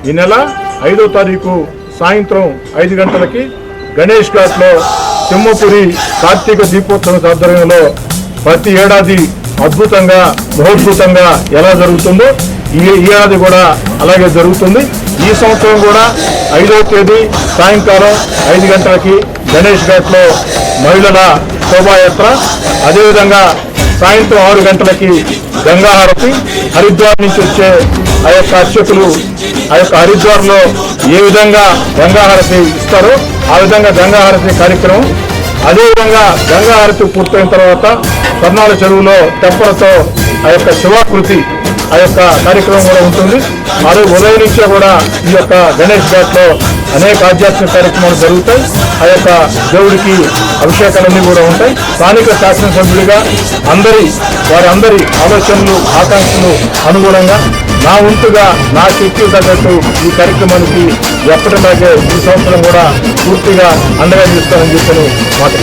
ఈ నెల 5వ తారీఖు సాయంత్రం 5 గంటలకి గణేష్ ఘాట్లో సింహపురి కార్తీక దీపోత్సవం ఆధ్వర్యంలో ప్రతి ఏడాది అద్భుతంగా మహోద్భుతంగా ఎలా జరుగుతుందో ఈ ఏడాది కూడా అలాగే జరుగుతుంది. ఈ సంవత్సరం కూడా 5వ తేదీ సాయంకాలం 5 గంటలకి గణేష్ ఘాట్లో మహిళల శోభాయాత్ర, అదేవిధంగా సాయంత్రం 6 గంటలకి గంగాహారతి, హరిద్వార్ నుంచి వచ్చే ఆ యొక్క అర్చకులు ఆ యొక్క హరిద్వార్లో ఏ విధంగా గంగాహారతి ఇస్తారో ఆ విధంగా గంగాహారతి కార్యక్రమం. అదేవిధంగా గంగాహారతి పూర్తయిన తర్వాత కర్నాల చెరువులో తెప్పలతో ఆ యొక్క శివాకృతి ఆ యొక్క కార్యక్రమం కూడా ఉంటుంది. ఆ రోజు ఉదయం నుంచే కూడా ఈ యొక్క గణేష్ ఘాట్లో అనేక ఆధ్యాత్మిక కార్యక్రమాలు జరుగుతాయి. ఆ యొక్క దేవుడికి అభిషేకాలన్నీ కూడా ఉంటాయి. స్థానిక శాసనసభ్యుడిగా వారందరి ఆలోచనలు ఆకాంక్షలు అనుగుణంగా నా వంతుగా నా శక్తి తగ్గట్టు ఈ కార్యక్రమానికి ఎప్పటిలాగే ఈ సంవత్సరం కూడా పూర్తిగా అండగా నిలుస్తానని చెప్పని మాట.